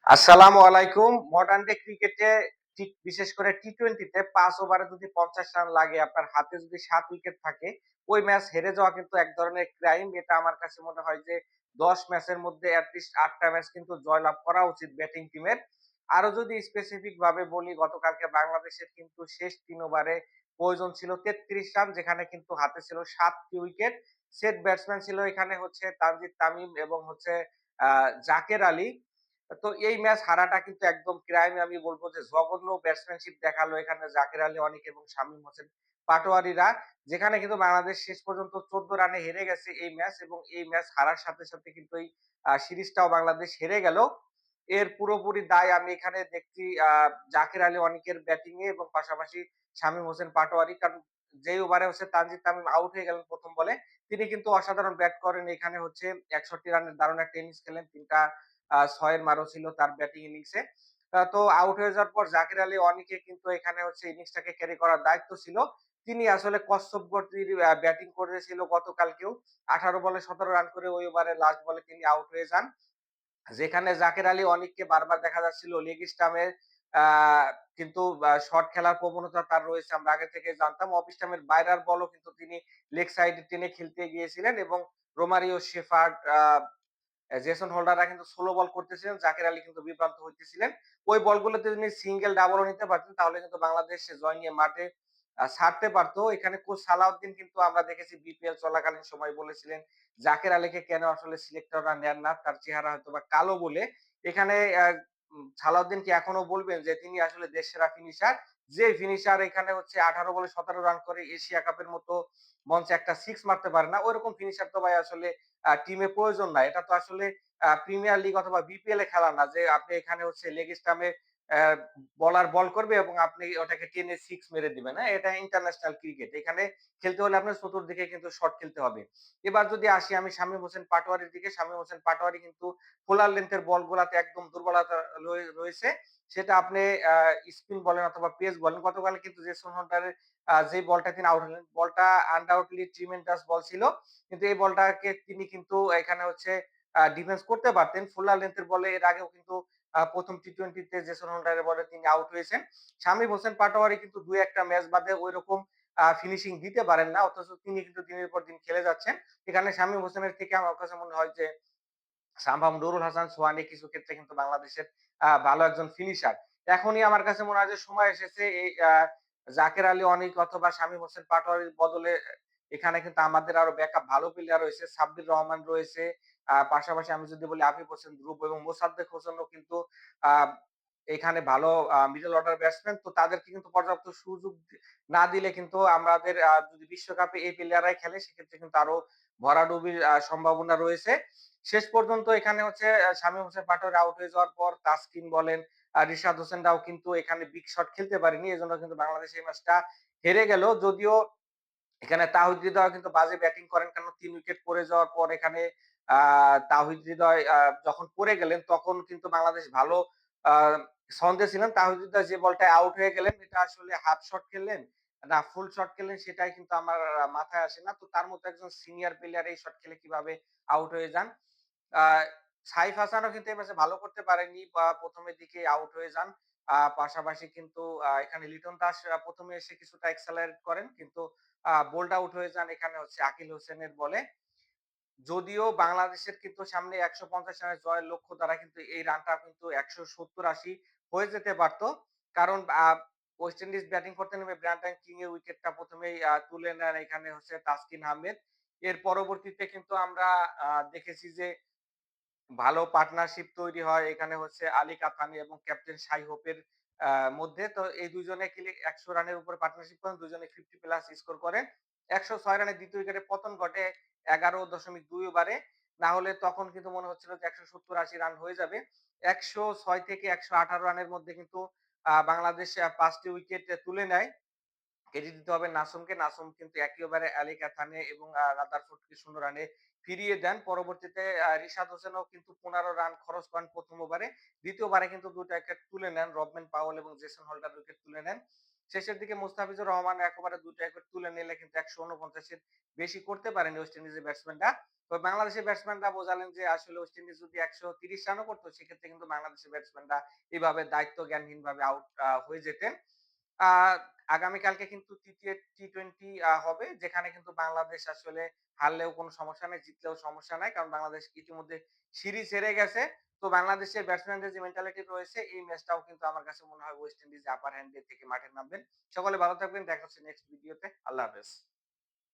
আসসালামু আলাইকুম। Modern day ক্রিকেটে বিশেষ করে টি-20 তে ৫ ওভারে যদি ৫০ রান লাগে, আপনার হাতে যদি ৭ উইকেট থাকে, ওই ম্যাচ হেরে যাওয়া কিন্তু এক ধরনের ক্রাইম। এটা আমার কাছে মনে হয় যে ১০ ম্যাচের মধ্যে এট লিস্ট ৮ টা ম্যাচ কিন্তু জয়লাভ করা উচিত ব্যাটিং টিমের। আরো যদি স্পেসিফিক ভাবে বলি, গতকালকে বাংলাদেশের কিন্তু শেষ ৩ ওভারে প্রয়োজন ছিল ৩৩ রান, যেখানে কিন্তু হাতে ছিল ৭ টি উইকেট। সেট ব্যাটসম্যান ছিল এখানে হচ্ছে তানজিদ তামিম এবং হচ্ছে আ জাকের আলী। তো এই ম্যাচ হারাটা কিন্তু একদম ক্রাইম, আমি বলব যে জঘন্য ব্যাটসম্যানশিপ দেখালো এখানে জাকের আলী অনিক এবং শামীম হোসেন পাটোয়ারিরা। যেখানে কিন্তু বাংলাদেশ শেষ পর্যন্ত ১৪ রানে হেরে গেছে এই ম্যাচ, এবং এই ম্যাচ হারার সাথে সাথে কিন্তু এই সিরিজটাও বাংলাদেশ হেরে গেল। এর পুরোপুরি দায় আমি এখানে দেখছি জাকের আলী অনিকের ব্যাটিং এ এবং পাশাপাশি শামীম হোসেন পাটোয়ারি। কারণ যেই ওভারে হচ্ছে তানজিদ তামিম আউট হয়ে গেলেন ১ম বলে, তিনি কিন্তু অসাধারণ ব্যাট করেন। এখানে হচ্ছে ৬১ রানের দারুণ একটা ইনিংস খেলেন। ৩ টা ৬ এর মারও ছিল তার ব্যাটিং ইনিংসে। তো আউট হয়ে যাওয়ার পর জাকির আলী অনিকে কিন্তু এখানে হচ্ছে ইনিংসটাকে ক্যারি করার দায়িত্ব ছিল। তিনি আসলে কচ্ছপ গতির ব্যাটিং করেছিল গতকালকেও। ১৮ বলে ১৭ রান করে ওই ওভারের লাস্ট বলে তিনি আউট হয়ে যান। যেখানে জাকের আলী অনিককে বারবার দেখা যাচ্ছিল লেগ স্টাম্পে আ কিন্তু শট খেলার প্রবণতা তার রয়েছে। আমরা আগে থেকে জানতাম। অফ স্টাম্পের বাইরের বলও কিন্তু তিনি লেগ সাইডে টেনে খেলতে গিয়েছিলেন, এবং রোমারিও শেফার্ড, জেসন হোল্ডাররা কিন্তু স্লো বল করতেছিলেন। জাকের আলী কিন্তু বিভ্রান্ত হইতেছিলেন। ওই বলগুলোতে যদি সিঙ্গেল ডাবলও নিতে পারতেন, তাহলে কিন্তু বাংলাদেশ জয় নিয়ে মাঠে ছাড়তে পারত। এখানে কোচ সালাউদ্দিন কিন্তু আমরা দেখেছি বিপিএল চলাকালীন সময় বলেছিলেন জাকের আলীকে কেন আসলে সিলেক্টররা নেন না। তার চেহারা হয়তোবা কালো বলে। এখানে সালাউদ্দিন কি এখনো বলবেন যে তিনি আসলে দেশসেরা ফিনিশার? যে ফিনিশার এখানে হচ্ছে ১৮ বলে ১৭ রান করে এশিয়া কাপের মতো মঞ্চে একটা সিক্স মারতে পারে না। ঐরকম ফিনিশার তো ভাই আসলে টিমে প্রয়োজন নাই। এটা তো আসলে প্রিমিয়ার লিগ অথবা বিপিএল এ খেলা না যে আপনি এখানে হচ্ছে লেগ স্টাম্পে বলার বল করবে এবং আপনি ওটাকে টেনে সিক্স মেরে দিবেন। হ্যাঁ? এটা ইন্টারন্যাশনাল ক্রিকেট। এখানে খেলতে হলে আপনার চতুর্দিকে কিন্তু শট খেলতে হবে। এবার যদি আসি আমি শামীম হোসেন পাটোয়ারির দিকে, শামীম হোসেন পাটোয়ারি কিন্তু পোলার লেন্থের বলগুলাতে একদম দুর্বলতা রয়েছে। সেটা আপনি আ স্পিন বলেন অথবা পেস বলেন। গতকাল কিন্তু জেসন হোল্ডারের যে বলটা তিনি আউট হলেন, বলটা আনডাউটলি ট্রিমেন্ডাস বল ছিল। কিন্তু এই বলটাকে তিনি কিন্তু এখানে হচ্ছে ডিফেন্স করতে পারতেন। ফুলার লেন্থের বলে এর আগেও কিন্তু ১ম টি-20 তে জেসন হোল্ডারের বলে তিনি আউট হয়েছেন। শামীম হোসেন পাটোয়ারি কিন্তু ২-১ টা ম্যাচ বাদে ঐরকম ফিনিশিং দিতে পারেন না। অথচ তিনি কিন্তু দিনের পর দিন খেলে যাচ্ছেন। এখানে শামীম হোসেনের থেকে আমার কাছে মনে হয় যে সামহাম নুরুল হাসান সোহানী কিছু ক্ষেত্রে কিন্তু বাংলাদেশের ভালো একজন ফিনিশার। এখনই আমার কাছে মনে হয় যে সময় এসেছে এই জাকের আলী অনিক অথবা শামীম হোসেন পাটোয়ারির বদলে এখানে কিন্তু আমাদের আরো ব্যাকআপ ভালো প্লেয়ার রয়েছে। সাব্বির রহমান রয়েছে। পাশাপাশি আমি যদি বলি আফিফ হোসেন ধ্রুব এবং মোসাদ্দেক হোসেনও কিন্তু আ এখানে ভালো মিডল অর্ডার ব্যাটসম্যান। তো তাদেরকে কিন্তু পর্যাপ্ত সুযোগ না দিলে কিন্তু আমাদের যদি বিশ্বকাপে এই প্লেয়াররাই খেলে, সেক্ষেত্রে কিন্তু আরো ভরাডুবির সম্ভাবনা রয়েছে। শেষ পর্যন্ত এখানে হচ্ছে শামীম হোসেন পাটোয়ারি আউট হয়ে যাওয়ার পর তাসকিন বলেন, রিশাদ হোসেনরাও কিন্তু এখানে বিগ শট খেলতে পারেনি। এজন্য কিন্তু বাংলাদেশ এই ম্যাচটা হেরে গেল। যদিও এখানে তাওহিদ হৃদয় কিন্তু বাজে ব্যাটিং করেন, কারণ ৩ উইকেট পড়ে যাওয়ার পর এখানে আ তাওহিদ হৃদয় যখন পড়ে গেলেন, তখন কিন্তু বাংলাদেশ ভালো আ ছন্দে ছিলেন। তাওহিদ হৃদয় যে বলটায় আউট হয়ে গেলেন, এটা আসলে হাফ শট খেললেন না ফুল শট খেললেন, সেটাই কিন্তু আমার মাথায় আসে না। তো তার মতো একজন সিনিয়র প্লেয়ার এই শট খেলে কিভাবে আউট হয়ে যান? আ সাইফ হাসানও কিন্তু এই ম্যাচে ভালো করতে পারেননি, বা ১ম এর দিকেই আউট হয়ে যান। পাশাপাশি কিন্তু এখানে লিটন দাস ১ম এ এসে কিছুটা এক্সেলারেট করেন। কিন্তু বোল্ড আউট হয়ে যান এখানে হচ্ছে আকিল হোসেনের বলে। যদিও বাংলাদেশের কিন্তু সামনে ১৫০ রানের জয়ের লক্ষ্য, তারা কিন্তু এই রানটা কিন্তু ১৭০-৮০ হয়ে যেতে পারত। কারণ ওয়েস্ট ইন্ডিজ ব্যাটিং করতে নেমে ব্রায়ান কিং এর উইকেটটা ১ম এই তুলে নেন এখানে হচ্ছে তাসকিন আহমেদ। এর পরবর্তীতে কিন্তু আমরা দেখেছি যে ভালো পার্টনারশিপ তৈরি হয় এখানে হচ্ছে আলী কাতানি এবং ক্যাপ্টেন শাই হোপের মধ্যে। তো এই ২ জনে ১০০ রানের উপরে পার্টনারশিপ করেন। ২ জনে ৫০ প্লাস স্কোর করেন। ১০৬ রানে ২য় উইকেটে পতন ঘটে ১১.২ ওভারে। না হলে তখন কিন্তু মনে হচ্ছিল যে ১৭০-৮০ রান হয়ে যাবে। ১০৬ থেকে ১১৮ রানের মধ্যে কিন্তু বাংলাদেশ ৫ টি উইকেট তুলে নেয়। ক্রেডিট দিতে হবে নাসুমকে। নাসুম কিন্তু একই ওভারে আলী কাতানে এবং রাদারফোর্ডকে ০ রানে ফিরিয়ে দেন। পরবর্তীতে রিশাদ হোসেনও কিন্তু ১৫ রান খরচ করেন ১ম ওভারে। ২য় ওভারে কিন্তু ২ টা উইকেট তুলে নেন। রবম্যান পাওয়েল এবং জেসন হোল্ডার উইকেট তুলে নেন। শেষের দিকে মুস্তাফিজুর রহমান একেবারে ২ টা উইকেট তুলে নিলে কিন্তু ১৪৯ এর বেশি করতে পারেনি ওয়েস্ট ইন্ডিজের ব্যাটসম্যানরা। তো বাংলাদেশের ব্যাটসম্যানরা বোঝালেন যে আসলে ওয়েস্ট ইন্ডিজ যদি ১৩০ রানও করত সেক্ষেত্রে কিন্তু বাংলাদেশের ব্যাটসম্যানরা এভাবে দায়িত্ব জ্ঞানহীনভাবে আউট হয়ে যেতেন। আ আগামীকালকে কিন্তু ৩য় টি-টোয়েন্টি হবে যেখানে কিন্তু বাংলাদেশ আসলে হারলেও কোনো সমস্যা নাই, জিতলেও সমস্যা নাই। কারণ বাংলাদেশ ইতিমধ্যে সিরিজ হেরে গেছে। তো বাংলাদেশের ব্যাটসম্যানদের যে মেন্টালিটি রয়েছে এই ম্যাচটাও কিন্তু আমার কাছে মনে হয় ওয়েস্ট ইন্ডিজ আপার হ্যান্ড এ থেকে মাঠে নামবেন। সকলে ভালো থাকবেন। দেখা হচ্ছে নেক্সট ভিডিওতে। আল্লাহ হাফেজ।